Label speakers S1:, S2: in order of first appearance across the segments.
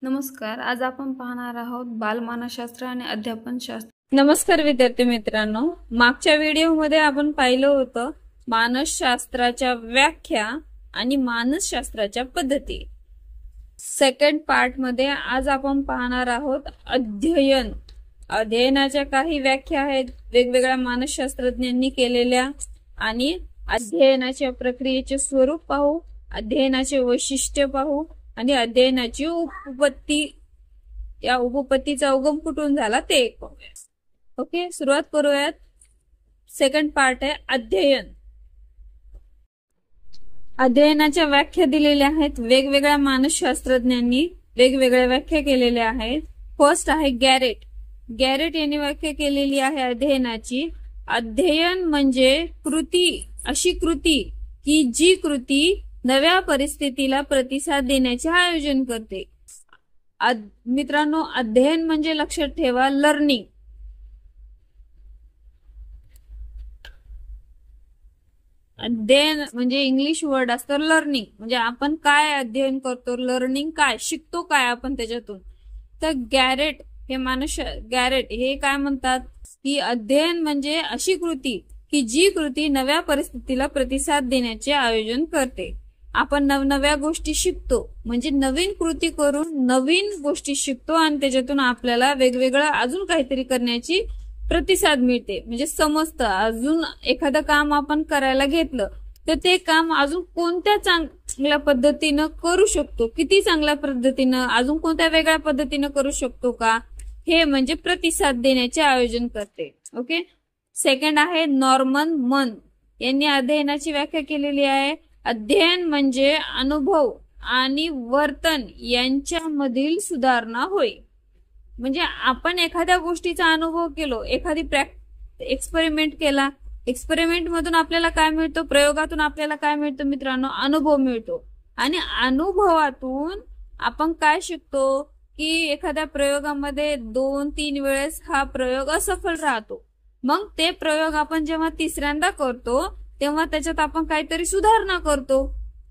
S1: नमस्कार. आज आपण पाहणार आहोत बालमानसशास्त्र आणि अध्यापनशास्त्र.
S2: नमस्कार विद्यार्थी मित्रांनो, मागच्या व्हिडिओमध्ये आपण पाहिलं होतं मानसशास्त्राच्या व्याख्या आणि मानसशास्त्राच्या पद्धती. सेकंड पार्ट मध्ये आज आपण पाहणार आहोत अध्ययन. अध्ययनाच्या काही व्याख्या आहेत वेगवेगळ्या मानसशास्त्रज्ञांनी केलेल्या, आणि अध्ययनाच्या प्रक्रियेचे स्वरूप पाहू, अध्ययनाचे वैशिष्ट्य पाहू आणि अध्ययनाची उपपत्ती, या उपपत्तीचा उगम कुठून झाला ते एक पाहूया. ओके, सुरुवात करूयात. सेकंड पार्ट आहे अध्ययन. अध्ययनाच्या व्याख्या दिलेल्या आहेत वेगवेगळ्या मानसशास्त्रज्ञांनी, वेगवेगळ्या व्याख्या केलेल्या आहेत. फर्स्ट आहे गॅरेट. गॅरेट यांनी व्याख्या केलेली आहे अध्ययनाची. अध्ययन म्हणजे कृती, अशी कृती की जी कृती नव्या परिस्थितीला प्रतिसाद देण्याचे आयोजन करते. मित्रांनो, अध्ययन म्हणजे लक्षात ठेवा लर्निंग. अध्ययन म्हणजे इंग्लिश वर्ड असतं लर्निंग, म्हणजे आपण काय अध्ययन करतो, लर्निंग काय शिकतो, काय आपण त्याच्यातून. तर गॅरेट हे काय म्हणतात की अध्ययन म्हणजे अशी कृती की जी कृती नव्या परिस्थितीला प्रतिसाद देण्याचे आयोजन करते. आपण नवनव्या गोष्टी शिकतो, म्हणजे नवीन कृती करून नवीन गोष्टी शिकतो आणि त्याच्यातून आपल्याला वेगवेगळं अजून काहीतरी करण्याची प्रतिसाद मिळते. म्हणजे समजतं अजून एखादं काम आपण करायला घेतलं तर ते काम अजून कोणत्या चांगल्या पद्धतीनं करू शकतो, किती चांगल्या पद्धतीनं, अजून कोणत्या वेगळ्या पद्धतीनं करू शकतो का, हे म्हणजे प्रतिसाद देण्याचे आयोजन करते. ओके. सेकंड आहे नॉर्मन मन. यांनी अध्ययनाची व्याख्या केलेली आहे. अध्ययन म्हणजे अनुभव आणि वर्तन यांच्यामधील सुधारणा होय. म्हणजे आपण एखाद्या गोष्टीचा अनुभव केलो, एखादी एक्सपेरिमेंट केला, एक्सपेरिमेंट मधून आपल्याला काय मिळतं, प्रयोगातून आपल्याला काय मिळतं मित्रांनो, अनुभव मिळतो. आणि अनुभवातून आपण काय शिकतो की एखाद्या प्रयोगामध्ये 2-3 वेळेस हा प्रयोग असफल राहतो. मग ते प्रयोग आपण जेव्हा तिसऱ्यांदा करतो तेव्हा त्याच्यात आपण काहीतरी सुधारणा करतो,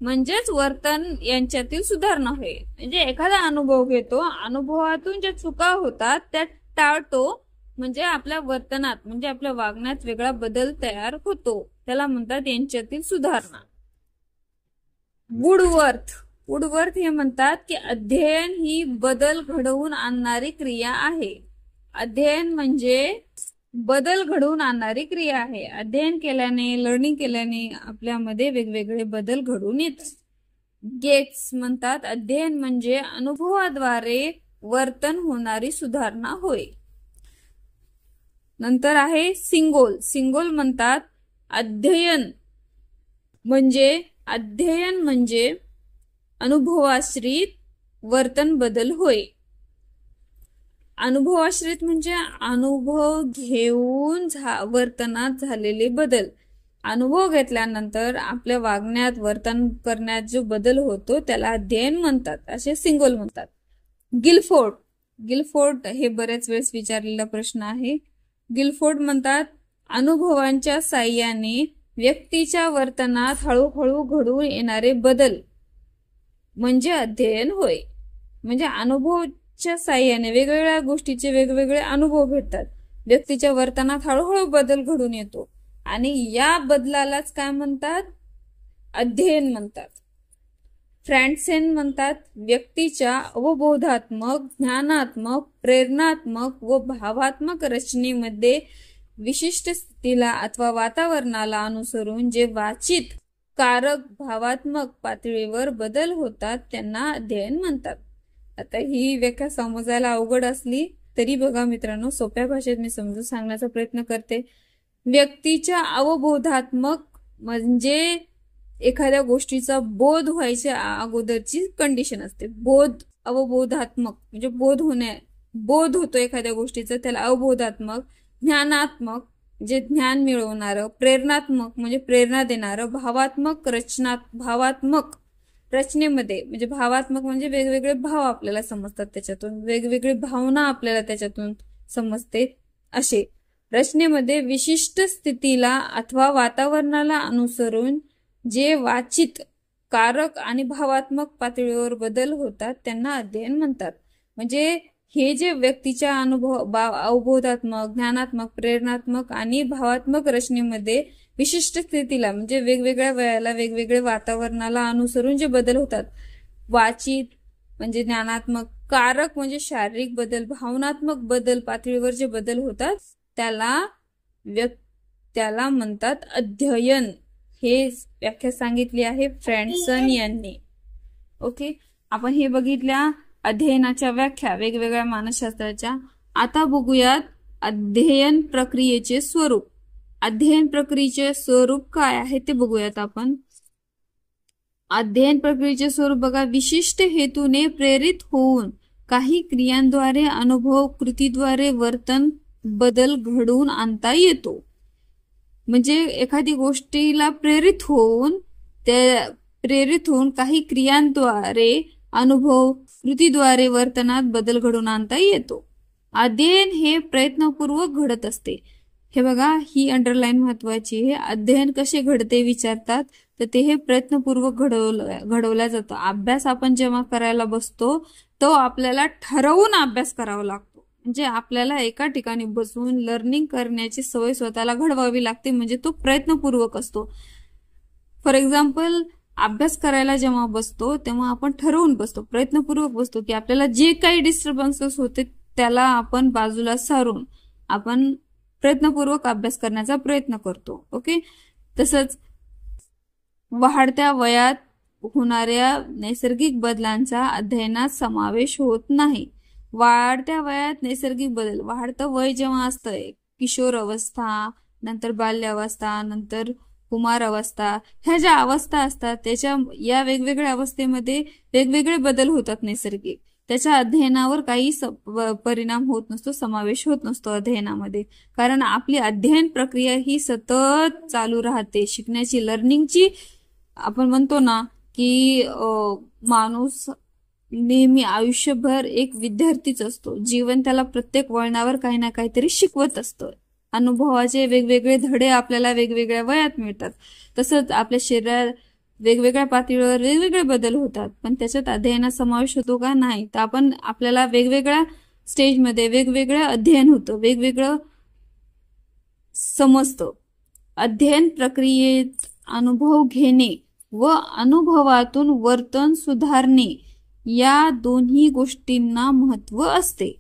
S2: म्हणजेच वर्तन यांच्यातील सुधारणा होईल. म्हणजे एखादा अनुभव घेतो, अनुभवातून ज्या चुका होतात त्या टाळतो, म्हणजे आपल्या वर्तनात, म्हणजे आपल्या वागण्यात वेगळा बदल तयार होतो, त्याला म्हणतात यांच्यातील सुधारणा. वुडवर्थ हे म्हणतात की अध्ययन ही बदल घडवून आणणारी क्रिया आहे. अध्ययन म्हणजे बदल घडवून आणणारी क्रिया आहे. अध्ययन केल्याने, लर्निंग केल्याने आपल्यामध्ये वेगवेगळे बदल घडून येतात. गेट्स म्हणतात अध्ययन म्हणजे अनुभवाद्वारे वर्तन होणारी सुधारणा होय. नंतर आहे सिंगोल म्हणतात अध्ययन म्हणजे अनुभवाश्रित वर्तन बदल होय. अनुभवाश्रित म्हणजे अनुभव घेऊन वर्तनात झालेले बदल. अनुभव घेतल्यानंतर आपल्या वागण्यात, वर्तन करण्यात जो बदल होतो त्याला अध्ययन म्हणतात, असे सिंगोल म्हणतात. गिलफोर्ड हे बरेच वेळेस विचारलेला प्रश्न आहे. गिलफोर्ड म्हणतात अनुभवांच्या साह्याने व्यक्तीच्या वर्तनात हळूहळू घडून येणारे बदल म्हणजे अध्ययन होय. म्हणजे अनुभवाच्या साह्याने वेगवेगळ्या गोष्टीचे वेगवेगळे अनुभव भेटतात, व्यक्तीच्या वर्तनात हळूहळू बदल घडून येतो आणि या बदलालाच काय म्हणतात, अध्ययन म्हणतात. फ्रँडसेन म्हणतात व्यक्तीच्या अवबोधात्मक, ज्ञानात्मक, प्रेरणात्मक व भावात्मक रचनेमध्ये विशिष्ट स्थितीला अथवा वातावरणाला अनुसरून जे वाचित, कारक, भावात्मक पातळीवर बदल होतात त्यांना अध्ययन म्हणतात. आता ही व्याख्या समजायला अवघड असली तरी बघा मित्रांनो, सोप्या भाषेत मी समजून सांगण्याचा प्रयत्न करते. व्यक्तीच्या अवबोधात्मक म्हणजे एखाद्या गोष्टीचा बोध व्हायच्या अगोदरची कंडिशन असते. अवबोधात्मक म्हणजे बोध होतो एखाद्या गोष्टीचा, त्याला अवबोधात्मक. ज्ञानात्मक म्हणजे ज्ञान मिळवणारं. प्रेरणात्मक म्हणजे प्रेरणा देणारं. भावात्मक रचनेमध्ये म्हणजे भावात्मक म्हणजे वेगवेगळे भाव आपल्याला समजतात, त्याच्यातून वेगवेगळी भावना आपल्याला त्याच्यातून समजते. असे रचनेमध्ये विशिष्ट स्थितीला अथवा वातावरणाला अनुसरून जे वाचित, कारक आणि भावात्मक पातळीवर बदल होतात त्यांना अध्ययन म्हणतात. म्हणजे हे जे व्यक्तीच्या अवबोधात्मक, ज्ञानात्मक, प्रेरणात्मक आणि भावात्मक रचनेमध्ये विशिष्ट स्थितीला म्हणजे वेगवेगळ्या वयाला, वेगवेगळ्या वातावरणाला अनुसरून जे बदल होतात, वाचित म्हणजे ज्ञानात्मक, कारक म्हणजे शारीरिक बदल, भावनात्मक बदल पातळीवर जे बदल होतात त्याला म्हणतात अध्ययन. हे व्याख्या सांगितली आहे फ्रँडसन यांनी. ओके, आपण हे बघितल्या अध्ययनाच्या व्याख्या वेगवेगळ्या मानसशास्त्राच्या. आता बघूयात अध्ययन प्रक्रियेचे स्वरूप. अध्ययन प्रक्रियेचे स्वरूप काय आहे ते बघूयात आपण. अध्ययन प्रक्रियेचे स्वरूप बघा, विशिष्ट हेतूने प्रेरित होऊन काही क्रियांद्वारे, अनुभव, कृतीद्वारे वर्तन बदल घडवून आणता येतो. म्हणजे एखादी गोष्टीला प्रेरित होऊन काही क्रियांद्वारे, अनुभव, कृतीद्वारे वर्तनात बदल घडवून आणता येतो. अध्ययन हे प्रयत्नपूर्वक घडत असते. हे बघा, ही अंडरलाईन महत्वाची आहे. अध्ययन कसे घडते विचारतात तर ते हे प्रयत्नपूर्वक घडवलं जातं. अभ्यास आपण जेव्हा करायला बसतो तो आपल्याला ठरवून अभ्यास करावा लागतो. म्हणजे आपल्याला एका ठिकाणी बसून लर्निंग करण्याची सवय स्वतःला घडवावी लागते, म्हणजे तो प्रयत्नपूर्वक असतो. फॉर एक्झाम्पल, अभ्यास करायला जेव्हा बसतो तेव्हा आपण ठरवून बसतो, प्रयत्नपूर्वक बसतो की आपल्याला जे काही डिस्टर्बन्सेस होते त्याला आपण बाजूला सारून आपण प्रयत्नपूर्वक अभ्यास करण्याचा प्रयत्न करतो. ओके, तसंच वाढत्या वयात होणाऱ्या नैसर्गिक बदलांचा अध्ययनात समावेश होत नाही. वाढत्या वयात नैसर्गिक बदल, वाढतं वय जेव्हा असतंय, किशोर अवस्था, नंतर बाल्यावस्था, नंतर कुमार अवस्था, ह्या ज्या अवस्था असतात त्याच्या या वेगवेगळ्या अवस्थेमध्ये वेगवेगळे बदल होतात नैसर्गिक. त्याच्या अध्ययनावर काही परिणाम होत नसतो, समावेश होत नसतो अध्ययनामध्ये. कारण आपली अध्ययन प्रक्रिया ही सतत चालू राहते. शिकण्याची, लर्निंगची, आपण म्हणतो ना की माणूस नेहमी आयुष्यभर एक विद्यार्थीच असतो. जीवन त्याला प्रत्येक वळणावर काही ना काहीतरी शिकवत असतं. अनुभवाचे वेगवेगळे धडे आपल्याला वेगवेगळ्या वयात मिळतात. तसंच आपल्या शरीरात वेगवेगळ्या पातळीवर वेगवेगळे बदल होतात. पण त्याच्यात अध्ययनात समावेश होतो का? नाही. तर आपल्याला वेगवेगळ्या स्टेजमध्ये वेगवेगळं अध्ययन होतं, वेगवेगळं समजतं. अध्ययन प्रक्रियेत अनुभव घेणे व अनुभवातून वर्तन सुधारणे या दोन्ही गोष्टींना महत्व असते.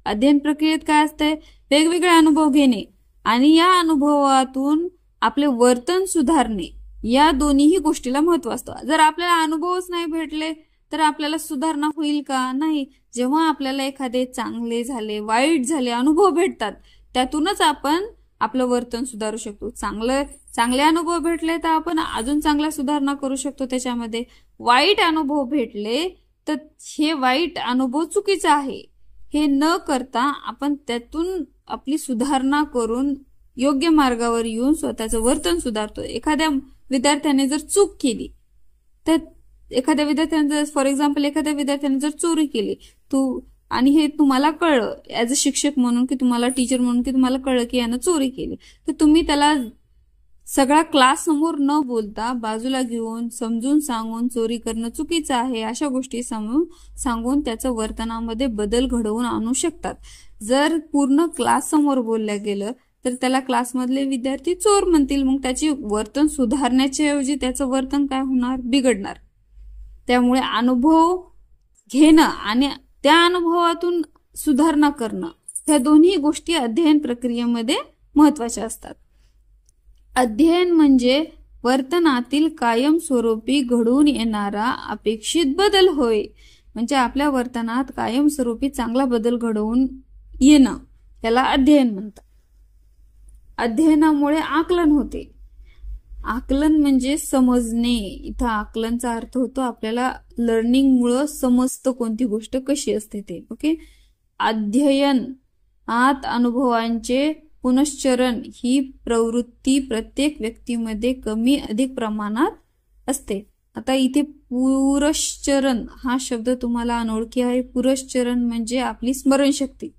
S2: अध्ययन प्रक्रियेत काय असते? वेगवेगळे अनुभव घेणे आणि या अनुभवातून आपले वर्तन सुधारणे या दोन्हीही गोष्टीला महत्व असतं. जर आपल्याला अनुभवच नाही भेटले तर आपल्याला सुधारणा होईल का? नाही. जेव्हा आपल्याला एखादे चांगले झाले, वाईट झाले अनुभव भेटतात त्यातूनच आपण आपलं वर्तन सुधारू शकतो. चांगले अनुभव भेटले तर आपण अजून चांगल्या सुधारणा करू शकतो त्याच्यामध्ये. वाईट अनुभव भेटले तर हे वाईट अनुभव चुकीचा आहे हे न करता आपण त्यातून आपली सुधारणा करून योग्य मार्गावर येऊन स्वतःचं वर्तन सुधारतो. एखाद्या विद्यार्थ्याने जर चूक केली तर एखाद्या विद्यार्थ्याने, फॉर एक्झाम्पल, एखाद्या विद्यार्थ्याने जर चोरी केली आणि हे तुम्हाला कळलं ऍज अ शिक्षक म्हणून की तुम्हाला, टीचर म्हणून की तुम्हाला कळलं की यानं चोरी केली, तर तुम्ही त्याला सगळा क्लास समोर न बोलता बाजूला घेऊन समजून सांगून चोरी करणं चुकीचं आहे अशा गोष्टी सांगून त्याचं वर्तनामध्ये बदल घडवून आणू शकतात. जर पूर्ण क्लास समोर बोलल्या गेलं तर त्याला क्लासमधले विद्यार्थी चोर म्हणतील, मग त्याची वर्तन सुधारण्याच्या ऐवजी त्याचं वर्तन काय होणार? बिघडणार. त्यामुळे अनुभव घेणं आणि त्या अनुभवातून सुधारणा करणं ह्या दोन्ही गोष्टी अध्ययन प्रक्रियेमध्ये महत्वाच्या असतात. अध्ययन म्हणजे वर्तनातील कायमस्वरूपी घडून येणारा अपेक्षित बदल होय. म्हणजे आपल्या वर्तनात कायमस्वरूपी चांगला बदल घडवून येणं त्याला अध्ययन म्हणतात. अध्ययनामुळे आकलन होते. आकलन म्हणजे समजणे. इथं आकलनचा अर्थ होतो आपल्याला लर्निंगमुळे समजतं कोणती गोष्ट कशी असते ते. ओके, अध्ययन आत अनुभवांचे पुनश्चरण ही प्रवृत्ती प्रत्येक व्यक्तीमध्ये कमी अधिक प्रमाणात असते. आता इथे पुरश्चरण हा शब्द तुम्हाला अनोळखी आहे. पुरश्चरण म्हणजे आपली स्मरणशक्ती.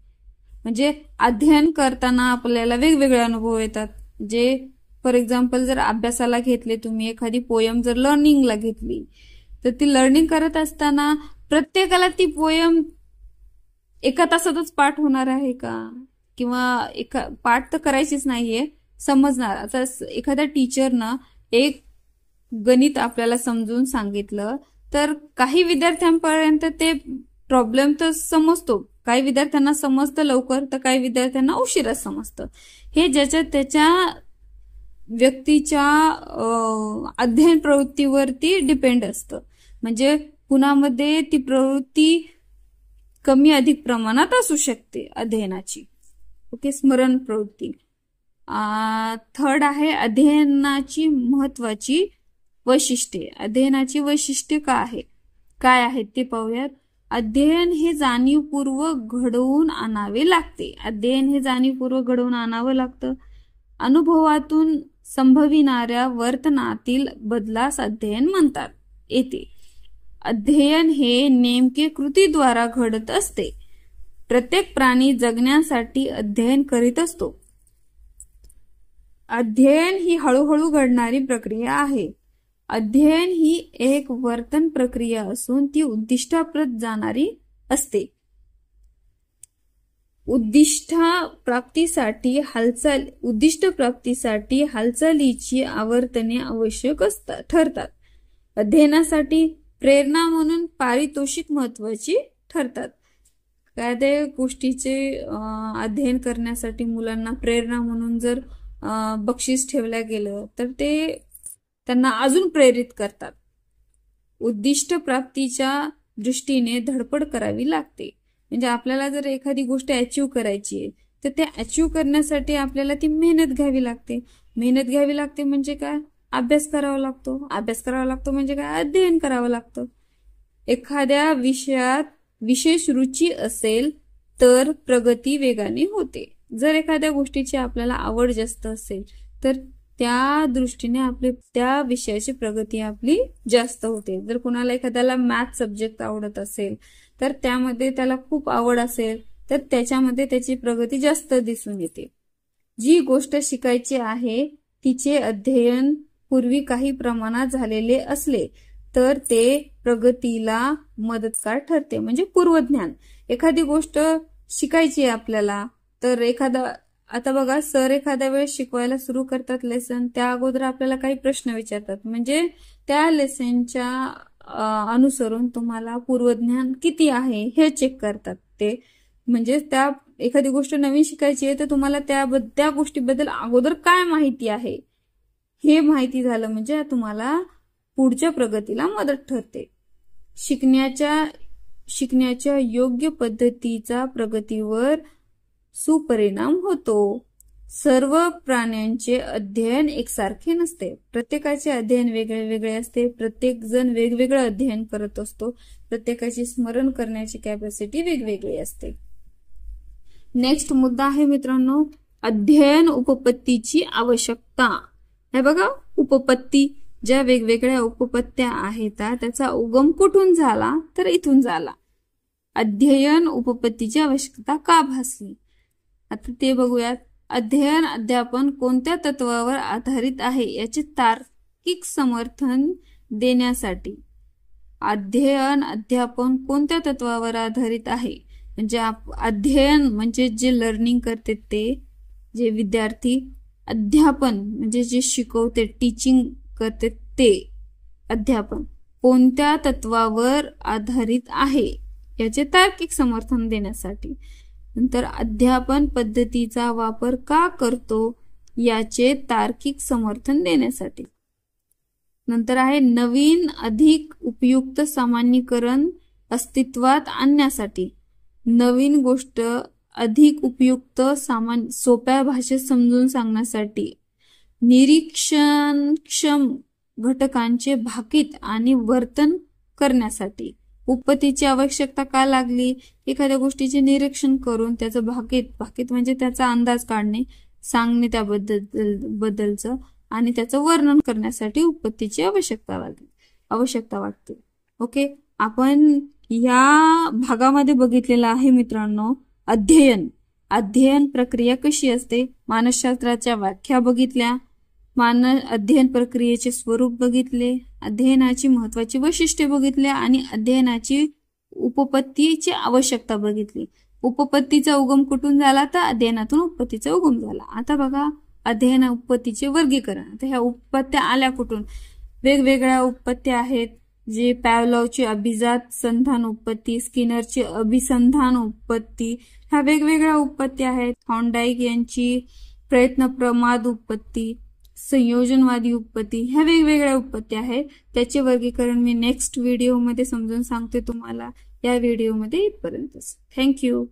S2: म्हणजे अध्ययन करताना आपल्याला वेगवेगळे अनुभव येतात जे फॉर एक्झाम्पल जर अभ्यासाला घेतले तुम्ही, एखादी पोयम जर लर्निंगला घेतली, तर ती लर्निंग करत असताना प्रत्येकाला ती पोयम एका तासातच पाठ होणार आहे का? किंवा पाठ तर करायचीच नाहीये, समजणार. आता एखाद्या टीचरनं एक गणित आपल्याला समजून सांगितलं तर काही विद्यार्थ्यांपर्यंत ते प्रॉब्लेम तर समजतो, काही विद्यार्थ्यांना समजतं लवकर तर काही विद्यार्थ्यांना उशिरा समजतं. हे ज्याच्या त्याच्या व्यक्तीच्या अध्ययन प्रवृत्तीवरती डिपेंड असतं. म्हणजे कुणामध्ये ती प्रवृत्ती कमी अधिक प्रमाणात असू शकते अध्ययनाची. ओके, स्मरण प्रवृत्ती. थर्ड आहे अध्ययनाची महत्वाची वैशिष्ट्ये. अध्ययनाची वैशिष्ट्ये काय आहेत ते पाहूयात. अध्ययन हे जाणीवपूर्वक घडवून आणावे लागते. अध्ययन हे जाणीवपूर्वक घडवून आणावं लागतं. अनुभवातून संभविणाऱ्या वर्तनातील बदलास अध्ययन म्हणतात येते. अध्ययन हे नेमके कृतीद्वारा घडत असते. प्रत्येक प्राणी जगण्यासाठी अध्ययन करीत असतो. अध्ययन ही हळूहळू घडणारी प्रक्रिया आहे. अध्ययन ही एक वर्तन प्रक्रिया असून ती उद्दिष्टाप्रत जाणारी असते. उद्दिष्ट प्राप्तीसाठी हालचालीची आवर्तने आवश्यक ठरतात. अध्ययनासाठी प्रेरणा म्हणून पारितोषिक महत्वाची ठरतात. एखाद्या गोष्टीचे अध्ययन करण्यासाठी मुलांना प्रेरणा म्हणून जर बक्षीस ठेवलं गेलं तर ते त्यांना अजून प्रेरित करतात. उद्दिष्ट प्राप्तीच्या दृष्टीने धडपड करावी लागते. म्हणजे आपल्याला जर एखादी गोष्ट अचीव करायची आहे तर ते अचीव करण्यासाठी आपल्याला ती मेहनत घ्यावी लागते. मेहनत घ्यावी लागते म्हणजे काय? अभ्यास करावा लागतो. अभ्यास करावा लागतो म्हणजे काय? अध्ययन करावं लागतं. एखाद्या विषयात विशेष रुची असेल तर प्रगती वेगाने होते. जर एखाद्या गोष्टीची आपल्याला आवड जास्त असेल तर त्या दृष्टीने त्या विषयाची प्रगती आपली जास्त होते. जर कुणाला एखाद्याला मॅथ सब्जेक्ट आवडत असेल तर त्यामध्ये त्याला खूप आवड असेल तर त्याच्यामध्ये त्याची प्रगती जास्त दिसून येते. जी गोष्ट शिकायची आहे तिचे अध्ययन पूर्वी काही प्रमाणात झालेले असले तर ते प्रगतीला मदतगार ठरते. म्हणजे पूर्वज्ञान. एखादी गोष्ट शिकायची आहे आपल्याला तर आता बघा, सर एखाद्या वेळेस शिकवायला सुरू करतात लेसन, त्या अगोदर आपल्याला काही प्रश्न विचारतात. म्हणजे त्या लेसनच्या अनुसरून तुम्हाला पूर्वज्ञान किती आहे हे चेक करतात ते. म्हणजे त्या एखादी गोष्ट नवीन शिकायची आहे तर तुम्हाला त्या गोष्टीबद्दल अगोदर काय माहिती आहे हे माहिती झालं म्हणजे तुम्हाला पुढच्या प्रगतीला मदत ठरते. शिकण्याच्या योग्य पद्धतीचा प्रगतीवर सुपरिणाम होतो. सर्व प्राण्यांचे अध्ययन एकसारखे नसते. प्रत्येकाचे अध्ययन वेगळे असते. प्रत्येक जण वेगवेगळं अध्ययन करत असतो. प्रत्येकाची स्मरण करण्याची कॅपॅसिटी वेगवेगळी असते. नेक्स्ट मुद्दा आहे मित्रांनो, अध्ययन उपपत्तीची आवश्यकता. हे बघा, उपपत्ती, ज्या वेगवेगळ्या उपपत्त्या आहेत त्याचा उगम कुठून झाला तर इथून झाला. अध्ययन उपपत्तीची आवश्यकता का भासली? आता ते बघूयात. अध्ययन अध्यापन कोणत्या तत्वावर आधारित आहे याचे तार्किक समर्थन देण्यासाठी. अध्ययन अध्यापन कोणत्या तत्वावर आधारित आहे? म्हणजे अध्ययन म्हणजे जे लर्निंग करते ते, जे विद्यार्थी, अध्यापन म्हणजे जे शिकवते, टीचिंग करते ते. अध्यापन कोणत्या तत्वावर आधारित आहे याचे तार्किक समर्थन देण्यासाठी. नंतर अध्यापन पद्धतीचा वापर का करतो याचे तार्किक समर्थन देण्यासाठी. नंतर आहे नवीन अधिक उपयुक्त सामान्यीकरण अस्तित्वात आणण्यासाठी. नवीन गोष्ट अधिक उपयुक्त सोप्या भाषेत समजून सांगण्यासाठी. निरीक्षणक्षम घटकांचे भाकीत आणि वर्तन करण्यासाठी. उपपत्तीची आवश्यकता का लागली? एखाद्या गोष्टीचे निरीक्षण करून त्याचं भाकीत म्हणजे त्याचा अंदाज काढणे, सांगणे त्याबद्दलचं आणि त्याचं वर्णन करण्यासाठी उपपत्तीची आवश्यकता वाटते. ओके, आपण या भागामध्ये बघितलेलं आहे मित्रांनो अध्ययन प्रक्रिया कशी असते. मानसशास्त्राच्या व्याख्या बघितल्या, अध्ययन प्रक्रियेचे स्वरूप बघितले, अध्ययनाची महत्वाची वैशिष्ट्ये बघितले आणि अध्ययनाची उपपत्तीची आवश्यकता बघितली. उपपत्तीचा उगम कुठून झाला तर अध्ययनातून उपपत्तीचा उगम झाला. आता बघा अध्ययन उपपत्तीचे वर्गीकरण. आता ह्या उपपत्त्या आल्या कुठून? वेगवेगळ्या उपपत्त्या आहेत, जे पॅव्लोवची अभिजात संधान उपपत्ती, स्किनरची अभिसंधान उपपत्ती, ह्या वेगवेगळ्या उपपत्त्या आहेत. थॉर्नडाईक यांची प्रयत्न प्रमाद उपपत्ती, संयोजनवादी उपपत्ती, ह्या वेगवेगळ्या उपपत्त्या आहेत. त्याचे वर्गीकरण मी नेक्स्ट व्हिडिओमध्ये समजून सांगते तुम्हाला. या व्हिडिओमध्ये इथपर्यंतच. थँक्यू.